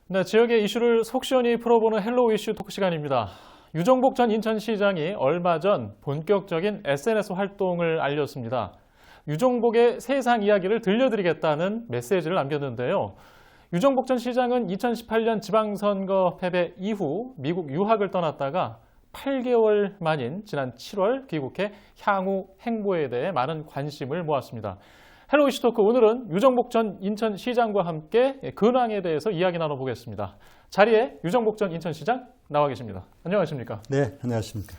네, 지역의 이슈를 속 시원히 풀어보는 헬로우 이슈 토크 시간입니다. 유정복 전 인천시장이 얼마 전 본격적인 SNS 활동을 알렸습니다. 유정복의 세상 이야기를 들려드리겠다는 메시지를 남겼는데요. 유정복 전 시장은 2018년 지방선거 패배 이후 미국 유학을 떠났다가 8개월 만인 지난 7월 귀국해 향후 행보에 대해 많은 관심을 모았습니다. 헬로우 이슈 토크, 오늘은 유정복 전 인천시장과 함께 근황에 대해서 이야기 나눠보겠습니다. 자리에 유정복 전 인천시장 나와 계십니다. 안녕하십니까? 네, 안녕하십니까?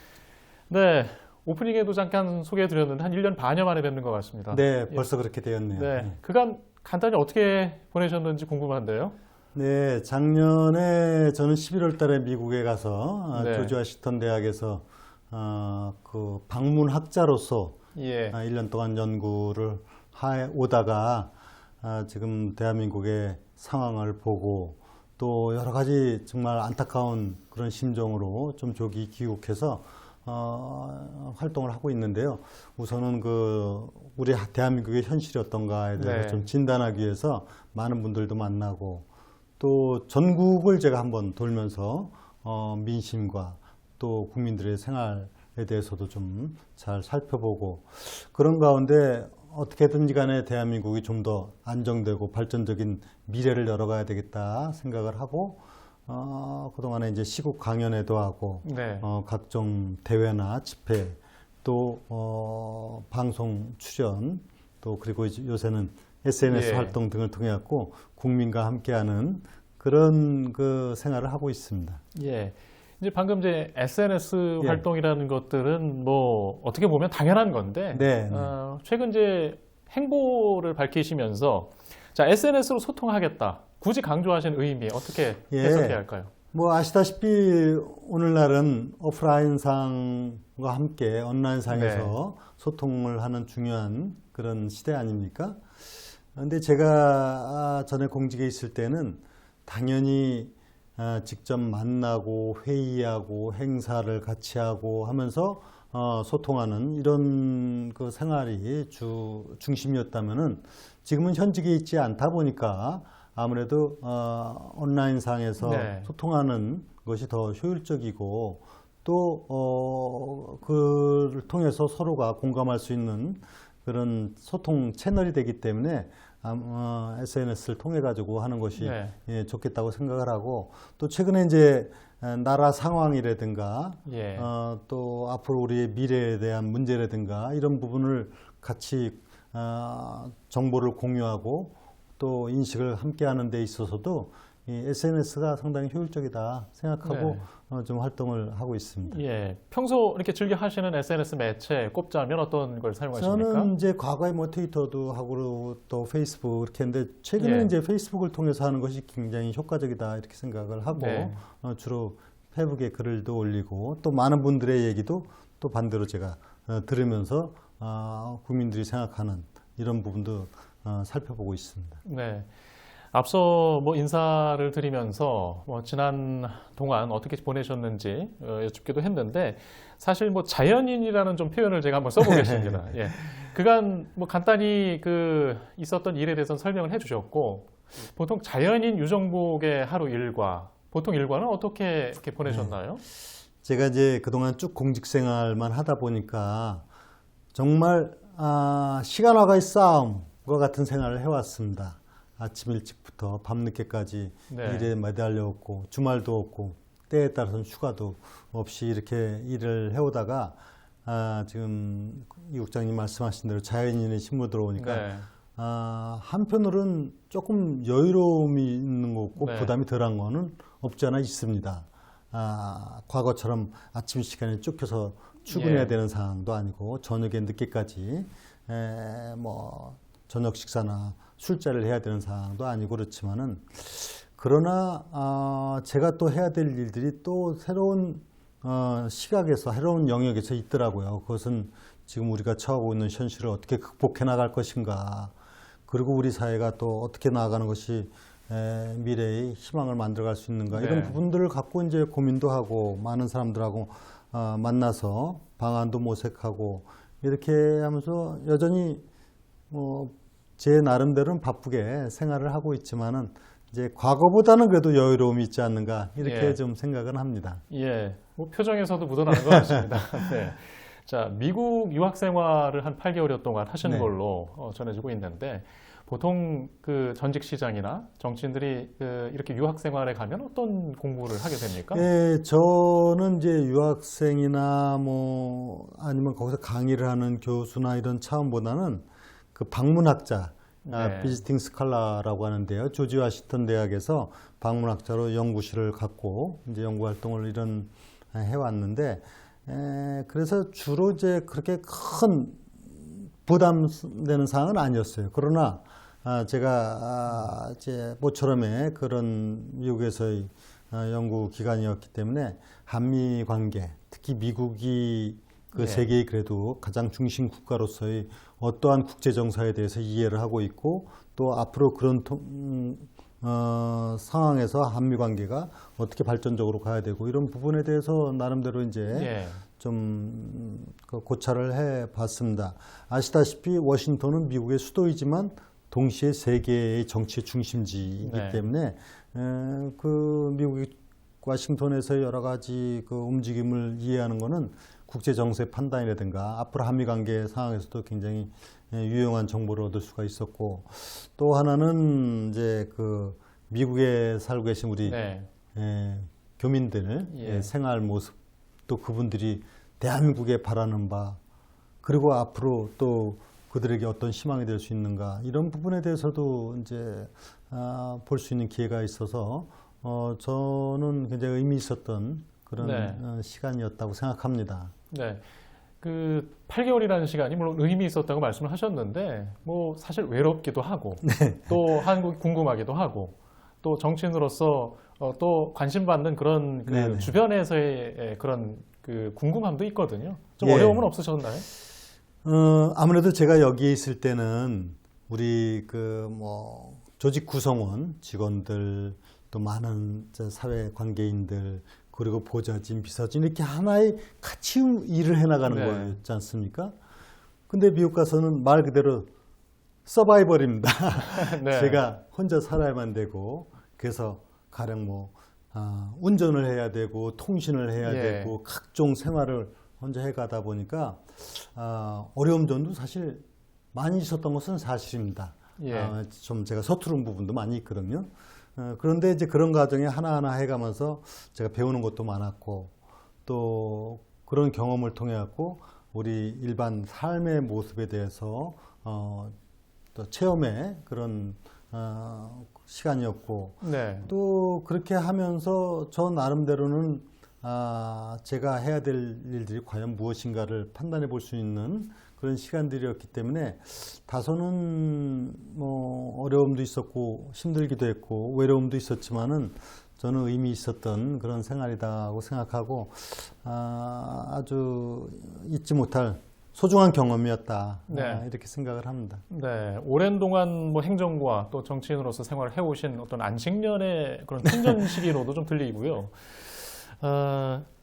네, 오프닝에도 잠깐 소개해드렸는데 한 1년 반여 만에 뵙는 것 같습니다. 네, 벌써 그렇게 되었네요. 네, 그간 간단히 어떻게 보내셨는지 궁금한데요. 네, 작년에 저는 11월 달에 미국에 가서 네. 조지 워싱턴 대학에서 그 방문학자로서 예, 1년 동안 연구를 오다가 지금 대한민국의 상황을 보고 또 여러 가지 정말 안타까운 그런 심정으로 좀 조기 귀국해서 활동을 하고 있는데요. 우선은 우리 대한민국의 현실이 어떤가에 대해서 네. 좀 진단하기 위해서 많은 분들도 만나고 또 전국을 제가 한번 돌면서 민심과 또 국민들의 생활에 대해서도 좀 잘 살펴보고 그런 가운데 어떻게든지 간에 대한민국이 좀 더 안정되고 발전적인 미래를 열어가야 되겠다 생각을 하고 그동안에 이제 시국 강연회도 하고 네, 각종 대회나 집회 또 방송 출연 또 그리고 이제 요새는 SNS 예. 활동 등을 통해 갖고 국민과 함께하는 그런 그 생활을 하고 있습니다. 예. 이제 방금 이제 SNS 예. 활동이라는 것들은 뭐 어떻게 보면 당연한 건데, 네, 네. 최근 이제 행보를 밝히시면서 자, SNS로 소통하겠다. 굳이 강조하신 의미 어떻게 예. 해석해야 할까요? 뭐 아시다시피 오늘날은 오프라인상과 함께 온라인상에서 소통을 하는 중요한 그런 시대 아닙니까? 그런데 제가 전에 공직에 있을 때는 당연히 직접 만나고 회의하고 행사를 같이 하고 하면서 소통하는 이런 그 생활이 중심이었다면은 지금은 현직에 있지 않다 보니까 아무래도 온라인상에서 네. 소통하는 것이 더 효율적이고 또 그를 통해서 서로가 공감할 수 있는 그런 소통 채널이 되기 때문에 SNS를 통해 가지고 하는 것이 네. 예, 좋겠다고 생각을 하고 또 최근에 이제 나라 상황이라든가 예. 또 앞으로 우리의 미래에 대한 문제라든가 이런 부분을 같이 정보를 공유하고 또 인식을 함께 하는 데 있어서도 이 SNS가 상당히 효율적이다 생각하고 좀 활동을 하고 있습니다. 예. 평소 이렇게 즐겨 하시는 SNS 매체 꼽자면 어떤 걸 사용하십니까? 저는 이제 과거에 뭐 트위터도 하고 또 페이스북 이렇게 했는데 최근에 예. 이제 페이스북을 통해서 하는 것이 굉장히 효과적이다 이렇게 생각을 하고 네. 주로 페북에 글도 올리고 또 많은 분들의 얘기도 또 반대로 제가 들으면서 국민들이 생각하는 이런 부분도 살펴보고 있습니다. 네. 앞서 뭐 인사를 드리면서 뭐 지난 동안 어떻게 보내셨는지 여쭙기도 했는데 사실 뭐 자연인이라는 좀 표현을 제가 한번 써보겠습니다. 예. 그간 뭐 간단히 있었던 일에 대해서는 설명을 해주셨고 보통 자연인 유정복의 하루 일과 보통 일과는 어떻게 이렇게 보내셨나요? 제가 이제 그동안 쭉 공직 생활만 하다 보니까 정말 시간과의 싸움과 같은 생활을 해왔습니다. 아침 일찍부터 밤늦게까지 네. 일에 매달려왔고 주말도 없고 때에 따라서는 휴가도 없이 이렇게 일을 해오다가 지금 이 국장님 말씀하신 대로 자연인의 신분 들어오니까 네. 한편으로는 조금 여유로움이 있는 거고 네. 부담이 덜한 거는 없지 않아 있습니다. 과거처럼 아침 시간에 쫓겨서 출근해야 예. 되는 상황도 아니고 저녁에 늦게까지 뭐 저녁 식사나 술자리를 해야 되는 상황도 아니고 그렇지만은 그러나 제가 또 해야 될 일들이 또 새로운 시각에서 새로운 영역에서 있더라고요. 그것은 지금 우리가 처하고 있는 현실을 어떻게 극복해 나갈 것인가, 그리고 우리 사회가 또 어떻게 나아가는 것이 미래의 희망을 만들어갈 수 있는가, 이런 네. 부분들을 갖고 이제 고민도 하고 많은 사람들하고 만나서 방안도 모색하고 이렇게 하면서 여전히 뭐 제 나름대로는 바쁘게 생활을 하고 있지만은 이제 과거보다는 그래도 여유로움이 있지 않는가 이렇게 예. 좀 생각은 합니다. 예, 뭐 표정에서도 묻어나는 것 같습니다. 네. 자, 미국 유학 생활을 한 8개월여 동안 하신 네. 걸로 전해지고 있는데 보통 그 전직 시장이나 정치인들이 이렇게 유학 생활에 가면 어떤 공부를 하게 됩니까? 예, 저는 이제 유학생이나 뭐 아니면 거기서 강의를 하는 교수나 이런 차원보다는 그 방문학자, 네. 비지팅 스칼라라고 하는데요. 조지 워싱턴 대학에서 방문학자로 연구실을 갖고 이제 연구 활동을 이런 해왔는데, 그래서 주로 이제 그렇게 큰 부담되는 사항은 아니었어요. 그러나 제가 이제 모처럼의 그런 미국에서의 연구 기간이었기 때문에 한미 관계, 특히 미국이 그 예. 세계의 그래도 가장 중심 국가로서의 어떠한 국제 정사에 대해서 이해를 하고 있고 또 앞으로 그런 상황에서 한미 관계가 어떻게 발전적으로 가야 되고 이런 부분에 대해서 나름대로 이제 예. 좀 고찰을 해 봤습니다. 아시다시피 워싱턴은 미국의 수도이지만 동시에 세계의 정치의 중심지이기 네. 때문에 그 미국이 워싱턴에서 여러 가지 그 움직임을 이해하는 것은 국제 정세 판단이라든가 앞으로 한미 관계 상황에서도 굉장히 유용한 정보를 얻을 수가 있었고 또 하나는 이제 그 미국에 살고 계신 우리 네. 교민들 예. 생활 모습 또 그분들이 대한민국에 바라는 바 그리고 앞으로 또 그들에게 어떤 희망이 될 수 있는가 이런 부분에 대해서도 이제 볼 수 있는 기회가 있어서 저는 굉장히 의미 있었던 그런 네. 시간이었다고 생각합니다. 네. 그 8개월이라는 시간이 물론 의미 있었다고 말씀을 하셨는데 뭐 사실 외롭기도 하고 또 한국이 궁금하기도 하고 또 정치인으로서 또 관심받는 그런 그 네네. 주변에서의 그런 그 궁금함도 있거든요. 좀 예. 어려움은 없으셨나요? 아무래도 제가 여기에 있을 때는 우리 그 뭐 조직 구성원 직원들 또 많은 사회 관계인들 그리고 보좌진, 비서진 이렇게 하나의 같이 일을 해나가는 네. 거였지 않습니까? 근데 미국 가서는 말 그대로 서바이벌입니다. 네. 제가 혼자 살아야만 되고 그래서 가령 뭐 운전을 해야 되고 통신을 해야 예. 되고 각종 생활을 혼자 해가다 보니까 어려움 점도 사실 많이 있었던 것은 사실입니다. 예. 좀 제가 서투른 부분도 많이 있거든요. 그런데 이제 그런 과정에 하나하나 해가면서 제가 배우는 것도 많았고 또 그런 경험을 통해 갖고 우리 일반 삶의 모습에 대해서 또 체험의 그런 시간이었고 네. 또 그렇게 하면서 저 나름대로는 제가 해야 될 일들이 과연 무엇인가를 판단해 볼 수 있는 그런 시간들이었기 때문에 다소는 뭐 어려움도 있었고 힘들기도 했고 외로움도 있었지만은 저는 의미 있었던 그런 생활이다고 생각하고 아주 잊지 못할 소중한 경험이었다 네. 이렇게 생각을 합니다. 네, 오랜 동안 뭐 행정과 또 정치인으로서 생활을 해오신 어떤 안식년의 그런 충전 시기로도 좀 들리고요.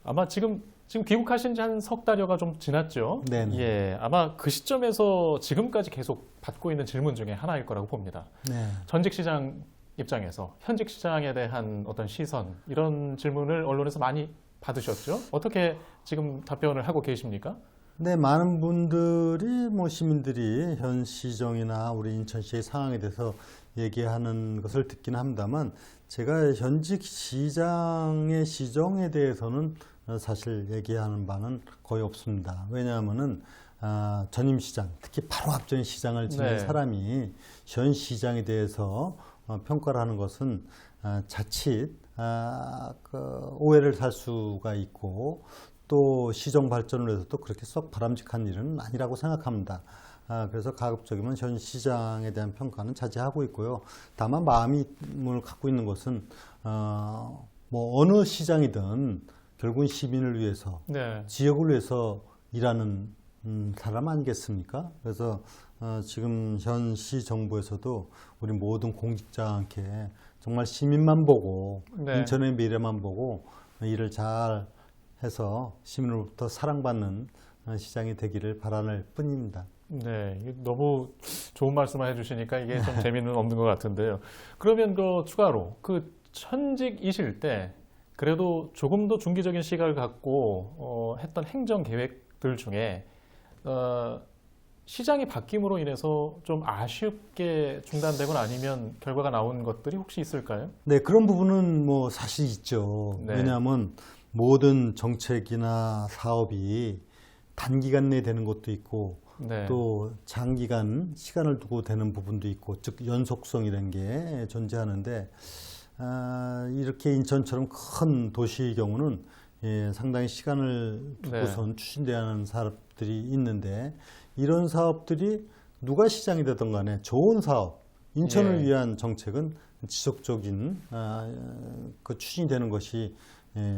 아마 지금 귀국하신 지 한 석 달여가 좀 지났죠. 네네. 예, 아마 그 시점에서 지금까지 계속 받고 있는 질문 중에 하나일 거라고 봅니다. 네. 전직 시장 입장에서 현직 시장에 대한 어떤 시선 이런 질문을 언론에서 많이 받으셨죠? 어떻게 지금 답변을 하고 계십니까? 네, 많은 분들이 뭐 시민들이 현 시정이나 우리 인천시의 상황에 대해서 얘기하는 것을 듣긴 합니다만 제가 현직 시장의 시정에 대해서는 사실 얘기하는 바는 거의 없습니다. 왜냐하면은 전임 시장, 특히 바로 앞전 시장을 지낸 네. 사람이 현 시장에 대해서 평가를 하는 것은 자칫 그 오해를 살 수가 있고 또 시정 발전을 위해서도 그렇게 썩 바람직한 일은 아니라고 생각합니다. 그래서 가급적이면 현 시장에 대한 평가는 자제하고 있고요. 다만 마음을 갖고 있는 것은 뭐 어느 시장이든 결국은 시민을 위해서 네. 지역을 위해서 일하는 사람 아니겠습니까? 그래서 지금 현 시 정부에서도 우리 모든 공직자한테 정말 시민만 보고 네. 인천의 미래만 보고 일을 잘 해서 시민으로부터 사랑받는 시장이 되기를 바라는 뿐입니다. 네, 이게 너무 좋은 말씀을 해주시니까 이게 좀 재미는 없는 것 같은데요. 그러면 그 추가로 그 현직이실 때 그래도 조금 더 중기적인 시각을 갖고 했던 행정 계획들 중에 시장이 바뀜으로 인해서 좀 아쉽게 중단되거나 아니면 결과가 나온 것들이 혹시 있을까요? 네, 그런 부분은 뭐 사실 있죠. 네. 왜냐하면 모든 정책이나 사업이 단기간 내에 되는 것도 있고 네. 또 장기간 시간을 두고 되는 부분도 있고, 즉 연속성이라는 게 존재하는데, 이렇게 인천처럼 큰 도시의 경우는 상당히 시간을 두고선 추진돼야 하는 사업들이 있는데, 이런 사업들이 누가 시장이 되든 간에 좋은 사업, 인천을 예. 위한 정책은 지속적인 그 추진이 되는 것이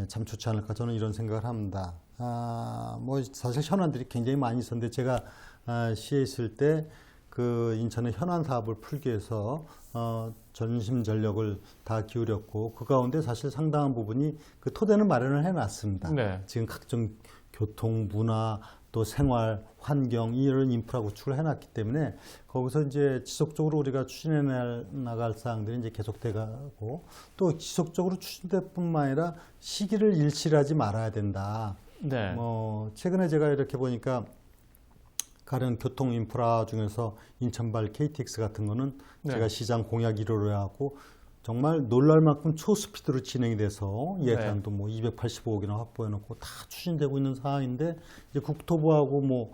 참 좋지 않을까, 저는 이런 생각을 합니다. 뭐 사실 현안들이 굉장히 많이 있었는데, 제가 시에 있을 때 그 인천의 현안 사업을 풀기 위해서 전심 전력을 다 기울였고, 그 가운데 사실 상당한 부분이 그 토대는 마련을 해놨습니다. 네. 지금 각종 교통, 문화, 또 생활, 환경 이런 인프라 구축을 해놨기 때문에 거기서 이제 지속적으로 우리가 추진해 나갈 사항들이 이제 계속돼가고, 또 지속적으로 추진될 뿐만 아니라 시기를 일실하지 말아야 된다. 네. 최근에 제가 이렇게 보니까 가령 교통 인프라 중에서 인천발 KTX 같은 거는 네. 제가 시장 공약 1호로 해갖고 정말 놀랄 만큼 초스피드로 진행이 돼서 예산도 뭐 285억이나 확보해놓고 다 추진되고 있는 상황인데, 이제 국토부하고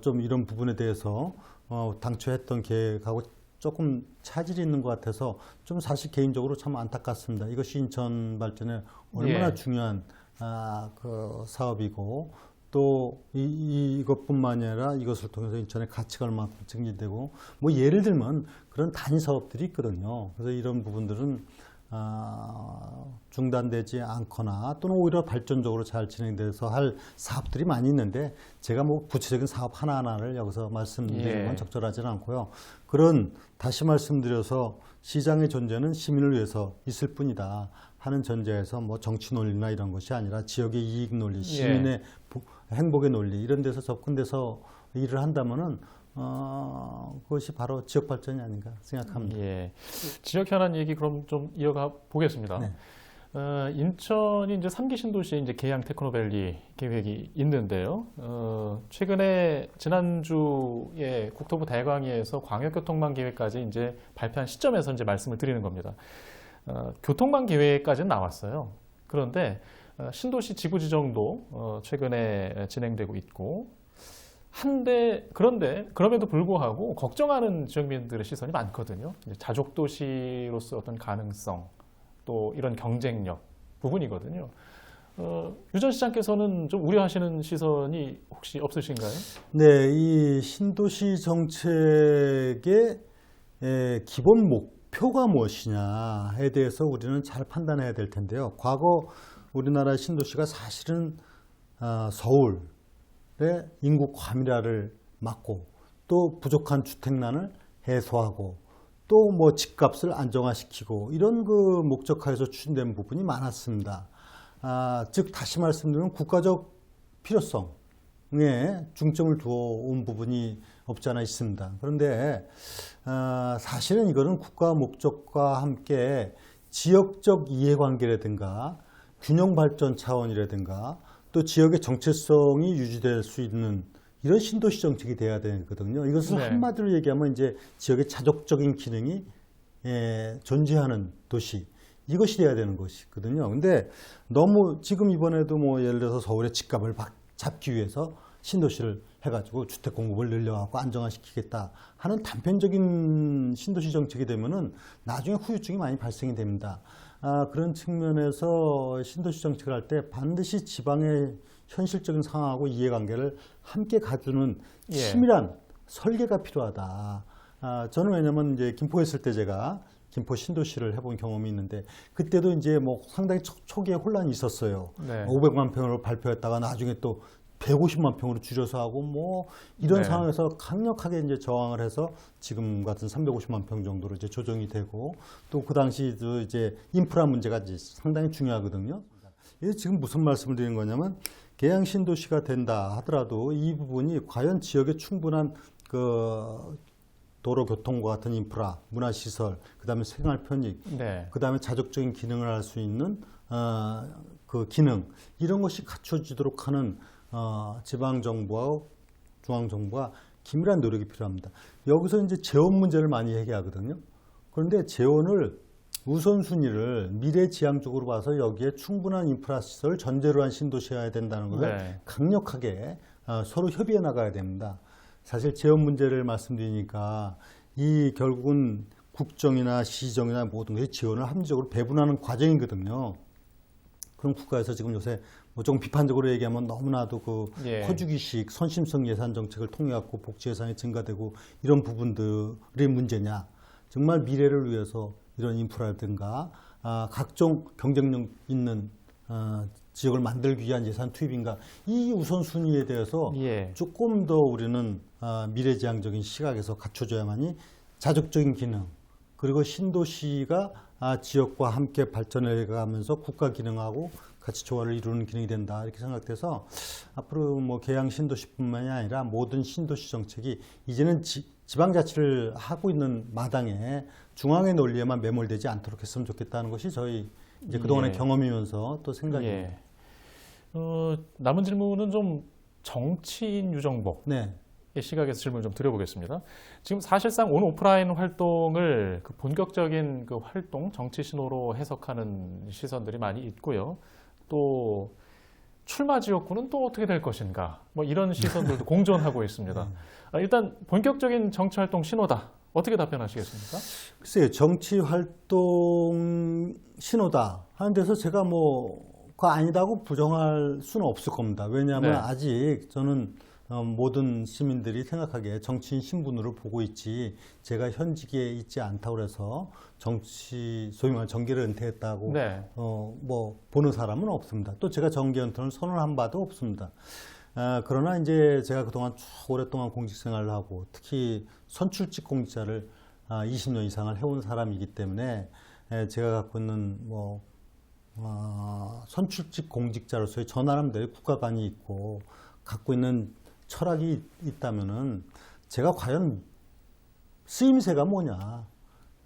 좀 이런 부분에 대해서 당초 했던 계획하고 조금 차질이 있는 것 같아서 좀 사실 개인적으로 참 안타깝습니다. 이것이 인천 발전에 얼마나 중요한 그 사업이고, 또 이것뿐만 아니라 이것을 통해서 인천의 가치가 얼마큼 증진되고, 뭐 예를 들면 그런 단위 사업들이 있거든요. 그래서 이런 부분들은 중단되지 않거나 또는 오히려 발전적으로 잘 진행돼서 할 사업들이 많이 있는데, 제가 뭐 구체적인 사업 하나하나를 여기서 말씀드리는 건 적절하지는 않고요. 다시 말씀드려서 시장의 존재는 시민을 위해서 있을 뿐이다 하는 전제에서 뭐 정치 논리나 이런 것이 아니라 지역의 이익 논리, 시민의 행복의 논리 이런 데서 접근돼서 일을 한다면은 그것이 바로 지역 발전이 아닌가 생각합니다. 예. 지역 현안 얘기 그럼 좀 이어가 보겠습니다. 네. 인천이 이제 3기 신도시 이제 계양 테크노밸리 계획이 있는데요. 최근에 지난주에 국토부 대강의에서 광역교통망 계획까지 이제 발표한 시점에서 이제 말씀을 드리는 겁니다. 교통망 계획까지는 나왔어요. 그런데 신도시 지구 지정도 최근에 진행되고 있고 그런데 그럼에도 불구하고 걱정하는 지역민들의 시선이 많거든요. 이제 자족 도시로서 어떤 가능성 또 이런 경쟁력 부분이거든요. 유 전 시장께서는 좀 우려하시는 시선이 혹시 없으신가요? 네, 이 신도시 정책의 기본 목표가 무엇이냐에 대해서 우리는 잘 판단해야 될 텐데요. 과거 우리나라 신도시가 사실은 서울의 인구 과밀화를 막고, 또 부족한 주택난을 해소하고, 또 뭐 집값을 안정화시키고, 이런 그 목적하에서 추진된 부분이 많았습니다. 즉 다시 말씀드리면 국가적 필요성에 중점을 두어 온 부분이 없지 않아 있습니다. 그런데 사실은 이거는 국가 목적과 함께 지역적 이해관계라든가 균형 발전 차원이라든가 또 지역의 정체성이 유지될 수 있는 이런 신도시 정책이 돼야 되거든요. 이것을 한마디로 얘기하면 이제 지역의 자족적인 기능이 존재하는 도시, 이것이 돼야 되는 것이거든요. 근데 너무 지금 이번에도 뭐 예를 들어서 서울의 집값을 잡기 위해서 신도시를 해가지고 주택 공급을 늘려갖고 안정화시키겠다 하는 단편적인 신도시 정책이 되면은 나중에 후유증이 많이 발생이 됩니다. 그런 측면에서 신도시 정책을 할 때 반드시 지방의 현실적인 상황하고 이해관계를 함께 가주는 치밀한 설계가 필요하다. 저는 왜냐면 이제 김포에 있을 때 제가 김포 신도시를 해본 경험이 있는데, 그때도 이제 뭐 상당히 초기에 혼란이 있었어요. 500만 평으로 발표했다가 나중에 또 150만 평으로 줄여서 하고 뭐 이런 상황에서 강력하게 이제 저항을 해서 지금 같은 350만 평 정도로 이제 조정이 되고, 또 그 당시도 이제 인프라 문제가 이제 상당히 중요하거든요. 이게 지금 무슨 말씀을 드리는 거냐면, 계양 신도시가 된다 하더라도 이 부분이 과연 지역에 충분한 그 도로교통과 같은 인프라, 문화시설, 그다음에 생활 편익, 네. 그다음에 자족적인 기능을 할 수 있는 그 기능 이런 것이 갖춰지도록 하는 지방 정부와 중앙 정부가 긴밀한 노력이 필요합니다. 여기서 이제 재원 문제를 많이 얘기하거든요. 그런데 재원을 우선순위를 미래지향적으로 봐서 여기에 충분한 인프라 시설을 전제로 한 신도시여야 된다는 것을 네. 강력하게 서로 협의해 나가야 됩니다. 사실 재원 문제를 말씀드리니까 이 결국은 국정이나 시정이나 모든 것이 지원을 합리적으로 배분하는 과정이거든요. 그럼 국가에서 지금 요새 뭐 좀 비판적으로 얘기하면 너무나도 그 예. 커주기식 선심성 예산 정책을 통해 갖고 복지 예산이 증가되고 이런 부분들이 문제냐? 정말 미래를 위해서 이런 인프라든가 각종 경쟁력 있는 지역을 만들기 위한 예산 투입인가? 이 우선순위에 대해서 예. 조금 더 우리는 미래지향적인 시각에서 갖춰줘야만이 자족적인 기능 그리고 신도시가 지역과 함께 발전해 가면서 국가 기능하고 같이 조화를 이루는 기능이 된다 이렇게 생각돼서 앞으로 뭐 계양 신도시뿐만이 아니라 모든 신도시 정책이 이제는 지방자치를 하고 있는 마당에 중앙의 논리에만 매몰되지 않도록 했으면 좋겠다는 것이 저희 이제 그동안의 예. 경험이면서 또 생각입니다. 예. 남은 질문은 좀 정치인 유정복 네. 의 시각에서 질문을 좀 드려보겠습니다. 지금 사실상 온 오프라인 활동을 그 본격적인 그 활동, 정치 신호로 해석하는 시선들이 많이 있고요. 또 출마 지역구는 또 어떻게 될 것인가? 뭐 이런 시선들도 공존하고 있습니다. 일단 본격적인 정치 활동 신호다. 어떻게 답변하시겠습니까? 글쎄요, 정치 활동 신호다 하는 데서 제가 뭐 그거 아니다고 부정할 수는 없을 겁니다. 왜냐하면 네. 아직 저는 모든 시민들이 생각하기에 정치인 신분으로 보고 있지 제가 현직에 있지 않다고 해서 정치 소위 말하는 정계를 은퇴했다고 네. 뭐 보는 사람은 없습니다. 또 제가 정계 은퇴를 선언한 바도 없습니다. 그러나 이제 제가 그동안 쭉 오랫동안 공직 생활을 하고 특히 선출직 공직자를 20년 이상을 해온 사람이기 때문에 제가 갖고 있는 뭐 선출직 공직자로서의 저 나름대로 국가관이 있고 갖고 있는 철학이 있다면은 제가 과연 쓰임새가 뭐냐,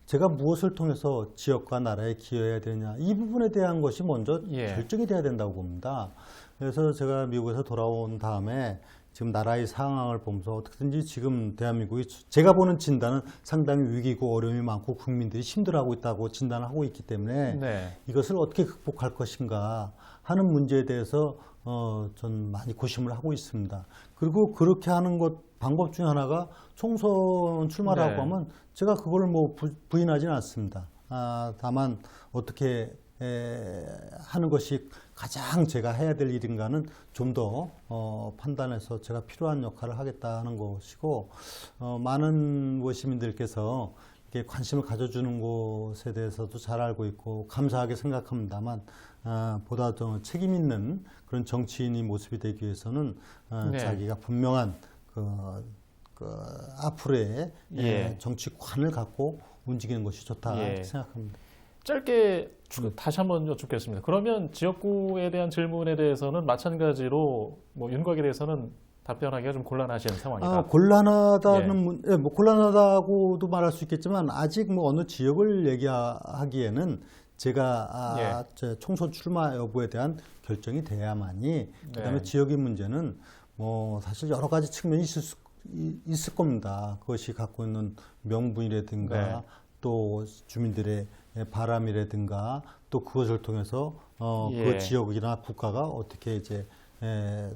제가 무엇을 통해서 지역과 나라에 기여해야 되냐 이 부분에 대한 것이 먼저 예. 결정이 돼야 된다고 봅니다. 그래서 제가 미국에서 돌아온 다음에 지금 나라의 상황을 보면서 어떻게든지 지금 대한민국이 제가 보는 진단은 상당히 위기고 어려움이 많고 국민들이 힘들어하고 있다고 진단을 하고 있기 때문에 네. 이것을 어떻게 극복할 것인가 하는 문제에 대해서 전 많이 고심을 하고 있습니다. 그리고 그렇게 하는 것 방법 중에 하나가 총선 출마라고 네. 하면 제가 그걸 뭐 부인하지는 않습니다. 다만 어떻게 하는 것이 가장 제가 해야 될 일인가는 좀 더 판단해서 제가 필요한 역할을 하겠다는 것이고 많은 시민들께서 이렇게 관심을 가져주는 것에 대해서도 잘 알고 있고 감사하게 생각합니다만 보다 더 책임 있는 그런 정치인이 모습이 되기 위해서는 네. 자기가 분명한 앞으로의 예. 정치관을 갖고 움직이는 것이 좋다 예. 이렇게 생각합니다. 짧게 다시 한번 여쭙겠습니다. 그러면 지역구에 대한 질문에 대해서는 마찬가지로 뭐 윤곽에 대해서는 답변하기가 좀 곤란하신 상황이다. 곤란하다는 뭐 곤란하다고도 말할 수 있겠지만 아직 뭐 어느 지역을 얘기하기에는 제가 총선 출마 여부에 대한 결정이 돼야만이 그다음에 네. 지역의 문제는 뭐 사실 여러 가지 측면이 있을 겁니다. 그것이 갖고 있는 명분이라든가 네. 또 주민들의 바람이라든가 또 그것을 통해서 예. 그 지역이나 국가가 어떻게 이제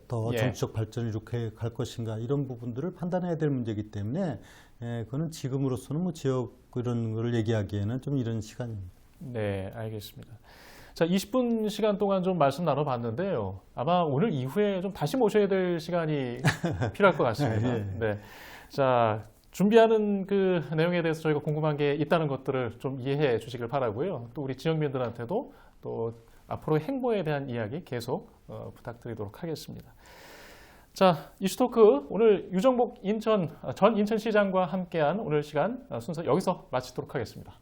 더 예. 정치적 발전을 이렇게 갈 것인가 이런 부분들을 판단해야 될 문제이기 때문에 그거는 지금으로서는 뭐 지역 이런 걸 얘기하기에는 좀 이런 시간입니다. 네, 알겠습니다. 자, 20분 시간 동안 좀 말씀 나눠봤는데요. 아마 오늘 이후에 좀 다시 모셔야 될 시간이 필요할 것 같습니다. 예. 네. 자, 준비하는 그 내용에 대해서 저희가 궁금한 게 있다는 것들을 좀 이해해 주시길 바라고요. 또 우리 지역민들한테도 또 앞으로 행보에 대한 이야기 계속 부탁드리도록 하겠습니다. 자, 이슈토크 오늘 유정복 전 인천시장과 함께한 오늘 시간 순서 여기서 마치도록 하겠습니다.